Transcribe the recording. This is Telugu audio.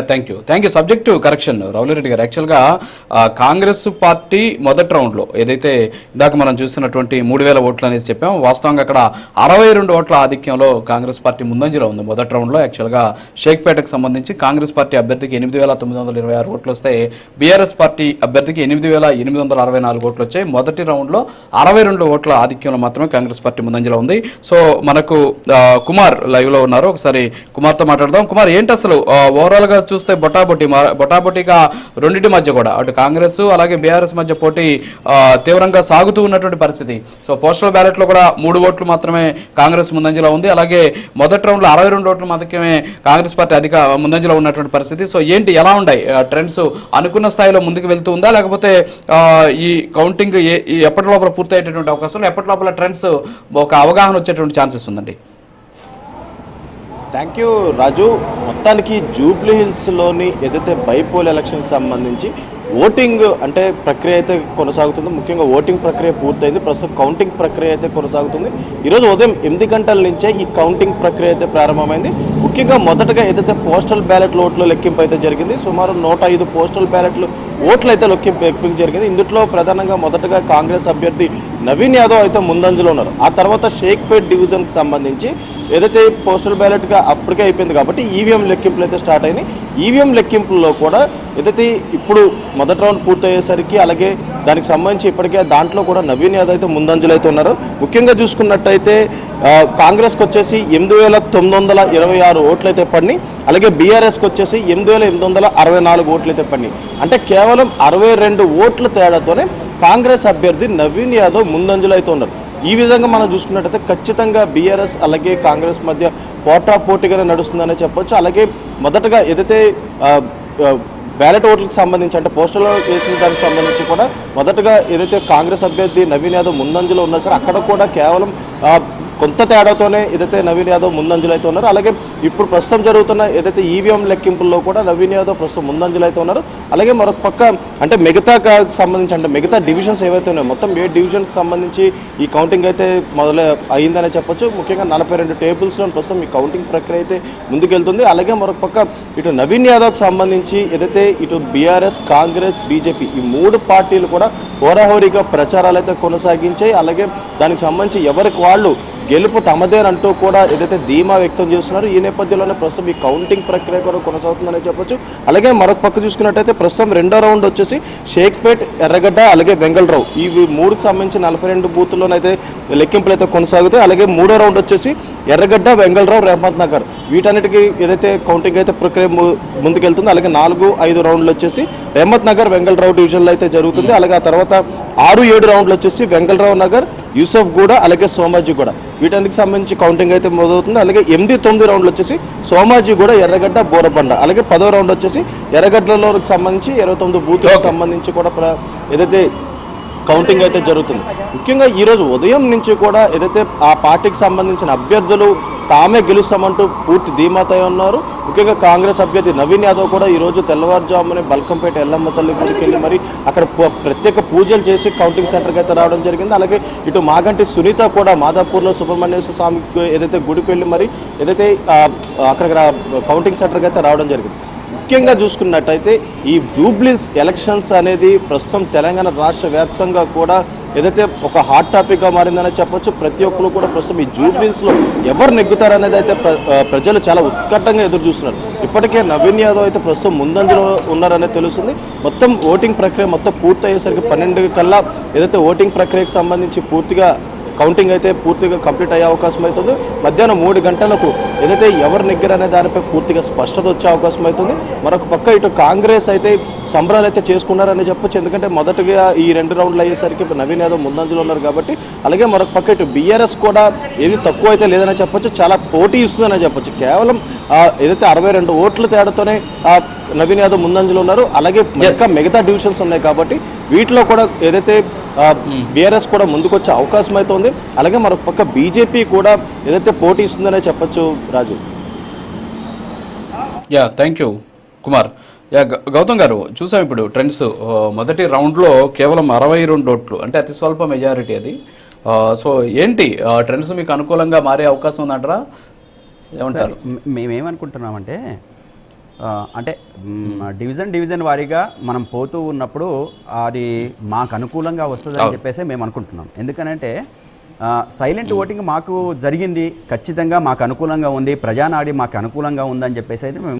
Thank you. సబ్జెక్టు కరెక్షన్ రౌలిరెడ్డి గారు. యాక్చువల్గా కాంగ్రెస్ పార్టీ మొదటి రౌండ్లో ఏదైతే ఇందాక మనం చూసినటువంటి 3,000 ఓట్లు అనేసి చెప్పాం, వాస్తవంగా అక్కడ 62 ఓట్ల ఆధిక్యంలో కాంగ్రెస్ పార్టీ ముందంజలో ఉంది మొదటి రౌండ్లో. యాక్చువల్గా షేక్పేటకు సంబంధించి కాంగ్రెస్ పార్టీ అభ్యర్థికి 8,926 ఓట్లు వస్తాయి, బీఆర్ఎస్ పార్టీ అభ్యర్థికి 8,864 ఓట్లు వచ్చాయి. మొదటి రౌండ్లో 62 ఓట్ల ఆధిక్యంలో మాత్రమే కాంగ్రెస్ పార్టీ ముందంజలో ఉంది. సో మనకు కుమార్ లైవ్లో ఉన్నారు, ఒకసారి కుమార్తో మాట్లాడదాం. కుమార్, ఏంటి అసలు ఓవరాల్గా చూస్తే బొటాబొటీగా రెండింటి మధ్య కూడా అటు కాంగ్రెస్ అలాగే బీఆర్ఎస్ మధ్య పోటీ తీవ్రంగా సాగుతూ ఉన్నటువంటి పరిస్థితి. సో పోస్టల్ బ్యాలెట్ లో కూడా 3 ఓట్లు మాత్రమే కాంగ్రెస్ ముందంజలో ఉంది, అలాగే మొదటి రౌండ్ లో 62 ఓట్లు మాత్రమే కాంగ్రెస్ పార్టీ అధిక ముందంజలో ఉన్నటువంటి పరిస్థితి. సో ఏంటి, ఎలా ఉన్నాయి ట్రెండ్స్? అనుకున్న స్థాయిలో ముందుకు వెళ్తూ ఉందా, లేకపోతే ఈ కౌంటింగ్ ఎప్పటి లోపల పూర్తయ్యేటటువంటి అవకాశం, ఎప్పటి లోపల ట్రెండ్స్ ఒక అవగాహన వచ్చేటువంటి ఛాన్సెస్ ఉందండి? థ్యాంక్ యూ రాజు. మొత్తానికి జూబ్లీ హిల్స్లోని ఏదైతే బైపోల్ ఎలక్షన్కి సంబంధించి ఓటింగ్ అంటే ప్రక్రియ అయితే కొనసాగుతుంది. ముఖ్యంగా ఓటింగ్ ప్రక్రియ పూర్తయింది, ప్రస్తుతం కౌంటింగ్ ప్రక్రియ అయితే కొనసాగుతుంది. ఈరోజు ఉదయం 8 గంటల నుంచే ఈ కౌంటింగ్ ప్రక్రియ అయితే ప్రారంభమైంది. ముఖ్యంగా మొదటగా ఏదైతే పోస్టల్ బ్యాలెట్ ఓట్ల లెక్కింపు అయితే జరిగింది, సుమారు 105 పోస్టల్ బ్యాలెట్లు ఓట్లు అయితే లెక్కింపు జరిగింది. ఇందులో ప్రధానంగా మొదటగా కాంగ్రెస్ అభ్యర్థి నవీన్ యాదవ్ అయితే ముందంజలో ఉన్నారు. ఆ తర్వాత షేక్పేట్ డివిజన్కి సంబంధించి ఏదైతే పోస్టల్ బ్యాలెట్గా అప్పటికే అయిపోయింది కాబట్టి ఈవీఎం లెక్కింపులు అయితే స్టార్ట్ అయినాయి. ఈవీఎం లెక్కింపుల్లో కూడా ఏదైతే ఇప్పుడు మొదటి రౌండ్ పూర్తయ్యేసరికి అలాగే దానికి సంబంధించి ఇప్పటికే దాంట్లో కూడా నవీన్ యాదవ్ అయితే ముందంజలో అయితే ఉన్నారు. ముఖ్యంగా చూసుకున్నట్టయితే కాంగ్రెస్కి వచ్చేసి 8,926 ఓట్లు అయితే పడినాయి, అలాగే బీఆర్ఎస్కి వచ్చేసి 8,864 ఓట్లు అయితే పడినాయి. అంటే కేవలం 62 ఓట్ల తేడాతోనే కాంగ్రెస్ అభ్యర్థి నవీన్ యాదవ్ ముందంజలో అయితే ఉన్నారు. ఈ విధంగా మనం చూసుకున్నట్టయితే ఖచ్చితంగా బీఆర్ఎస్ అలాగే కాంగ్రెస్ మధ్య పోటాపోటీగానే నడుస్తుందనే చెప్పొచ్చు. అలాగే మొదటగా ఏదైతే బ్యాలెట్ ఓట్లకు సంబంధించి అంటే పోస్టల్లో వేసిన దానికి సంబంధించి కూడా మొదటగా ఏదైతే కాంగ్రెస్ అభ్యర్థి నవీన్ యాదవ్ ముందంజలో ఉన్నా సరే అక్కడ కూడా కేవలం కొంత తేడాతోనే ఏదైతే నవీన్ యాదవ్ ముందంజలో అయితే ఉన్నారు. అలాగే ఇప్పుడు ప్రస్తుతం జరుగుతున్న ఏదైతే ఈవీఎం లెక్కింపుల్లో కూడా నవీన్ యాదవ్ ప్రస్తుతం ముందంజలో అయితే ఉన్నారు. అలాగే మరొక పక్క అంటే మిగతా సంబంధించి అంటే మిగతా డివిజన్స్ ఏవైతే ఉన్నాయో మొత్తం 7 డివిజన్కి సంబంధించి ఈ కౌంటింగ్ అయితే అయిందనే చెప్పొచ్చు. ముఖ్యంగా 42 టేబుల్స్లో ప్రస్తుతం ఈ కౌంటింగ్ ప్రక్రియ అయితే ముందుకెళ్తుంది. అలాగే మరొక పక్క ఇటు నవీన్ యాదవ్కి సంబంధించి ఏదైతే ఇటు బీఆర్ఎస్ కాంగ్రెస్ బీజేపీ ఈ 3 పార్టీలు కూడా హోరాహోరీగా ప్రచారాలు అయితే కొనసాగించాయి. అలాగే దానికి సంబంధించి ఎవరికి వాళ్ళు గెలుపు తమదేనంటూ కూడా ఏదైతే ధీమా వ్యక్తం చేస్తున్నారు. ఈ నేపథ్యంలోనే ప్రస్తుతం ఈ కౌంటింగ్ ప్రక్రియ కూడా కొనసాగుతుందని చెప్పొచ్చు. అలాగే మరొక పక్క చూసుకున్నట్టయితే ప్రస్తుతం రెండో రౌండ్ వచ్చేసి షేక్పేట్, ఎర్రగడ్డ అలాగే వెంగళరావు ఈ 3కి సంబంధించి 42 బూతుల్లోనైతే లెక్కింపులు అయితే కొనసాగుతాయి. అలాగే మూడో రౌండ్ వచ్చేసి ఎర్రగడ్డ, వెంగళరావు, రెహమత్ నగర్ వీటన్నిటికీ ఏదైతే కౌంటింగ్ అయితే ప్రక్రియ ముందుకెళ్తుంది. అలాగే 4, 5 రౌండ్లు వచ్చేసి రెహమత్ నగర్, వెంగళరావు డివిజన్లో అయితే జరుగుతుంది. అలాగే ఆ తర్వాత 6, 7 రౌండ్లు వచ్చేసి వెంగళరావు నగర్, యూసఫ్ గూడ అలాగే సోమాజిగూడ వీటన్నిటికి సంబంధించి కౌంటింగ్ అయితే మొదలవుతుంది. అలాగే 8, 9 రౌండ్లు వచ్చేసి సోమాజిగూడ, ఎర్రగడ్డ, బోరబండ. అలాగే 10వ రౌండ్ వచ్చేసి ఎర్రగడ్డలో సంబంధించి 29 బూత్లకు సంబంధించి కూడా ఏదైతే కౌంటింగ్ అయితే జరుగుతుంది. ముఖ్యంగా ఈరోజు ఉదయం నుంచి కూడా ఏదైతే ఆ పార్టీకి సంబంధించిన అభ్యర్థులు తామే గెలుస్తామంటూ పూర్తి ధీమాతో ఉన్నారు. ముఖ్యంగా కాంగ్రెస్ అభ్యర్థి నవీన్ యాదవ్ కూడా ఈరోజు తెల్లవారుజామునే బల్కంపేట ఎల్లమ్మ తల్లి గుడికి వెళ్ళి మరి అక్కడ ప్రత్యేక పూజలు చేసి కౌంటింగ్ సెంటర్కి అయితే రావడం జరిగింది. అలాగే ఇటు మాగంటి సునీత కూడా మాదాపూర్లో సుబ్రహ్మణ్యేశ్వర స్వామికి ఏదైతే గుడికి వెళ్ళి మరి ఏదైతే అక్కడికి కౌంటింగ్ సెంటర్కి అయితే రావడం జరిగింది. ముఖ్యంగా చూసుకున్నట్టయితే ఈ జూబ్లీస్ ఎలక్షన్స్ అనేది ప్రస్తుతం తెలంగాణ రాష్ట్ర వ్యాప్తంగా కూడా ఏదైతే ఒక హాట్ టాపిక్గా మారిందనే చెప్పొచ్చు. ప్రతి ఒక్కరు కూడా ప్రస్తుతం ఈ జూబ్లీస్లో ఎవరు నెగ్గుతారనేది అయితే ప్రజలు చాలా ఉత్కటంగా ఎదురు చూస్తున్నారు. ఇప్పటికే నవీన్ యాదవ్ అయితే ప్రస్తుతం ముందంజలో ఉన్నారనేది తెలుస్తుంది. మొత్తం ఓటింగ్ ప్రక్రియ మొత్తం పూర్తయ్యేసరికి 12 కల్లా ఏదైతే ఓటింగ్ ప్రక్రియకు సంబంధించి పూర్తిగా కౌంటింగ్ అయితే పూర్తిగా కంప్లీట్ అయ్యే అవకాశం అవుతుంది. మధ్యాహ్నం 3 గంటలకు ఏదైతే ఎవరు నెగ్గారనే దానిపై పూర్తిగా స్పష్టత వచ్చే అవకాశం అవుతుంది. మరొక పక్క ఇటు కాంగ్రెస్ అయితే సంబరాలు అయితే చేసుకున్నారని చెప్పొచ్చు. ఎందుకంటే మొదటగా ఈ 2 రౌండ్లు అయ్యేసరికి నవీన్ యాదవ్ ముందంజలో ఉన్నారు కాబట్టి. అలాగే మరొక పక్క ఇటు బీఆర్ఎస్ కూడా ఏది తక్కువ అయితే లేదని చెప్పొచ్చు, చాలా పోటీ ఇస్తుందని చెప్పొచ్చు. కేవలం ఏదైతే 62 ఓట్ల తేడాతోనే నవీన్ యాదవ్ ముందంజలో ఉన్నారు. అలాగే మిగతా డివిజన్స్ ఉన్నాయి కాబట్టి వీటిలో కూడా ఏదైతే బీఆర్ఎస్ కూడా ముందుకొచ్చే అవకాశం అయితే ఉంది. అలాగే మరొక పక్క బీజేపీ కూడా ఏదైతే పోటీ ఇస్తుందనే చెప్పొచ్చు రాజు. Thank you Kumar. గౌతమ్ గారు, చూసాం ఇప్పుడు ట్రెండ్స్. మొదటి రౌండ్లో కేవలం 62 ఓట్లు అంటే అతి స్వల్ప మెజారిటీ అది. సో ఏంటి ట్రెండ్స్ మీకు అనుకూలంగా మారే అవకాశం ఉందంటారా? ఏమంటారు? మేమేమనుకుంటున్నామంటే అంటే డివిజన్ వారీగా మనం పోతూ ఉన్నప్పుడు అది మాకు అనుకూలంగా వస్తుందని చెప్పేసి మేము అనుకుంటున్నాం. ఎందుకనంటే సైలెంట్ ఓటింగ్ మాకు జరిగింది, ఖచ్చితంగా మాకు అనుకూలంగా ఉంది, ప్రజానాడి మాకు అనుకూలంగా ఉందని చెప్పేసి అయితే మేము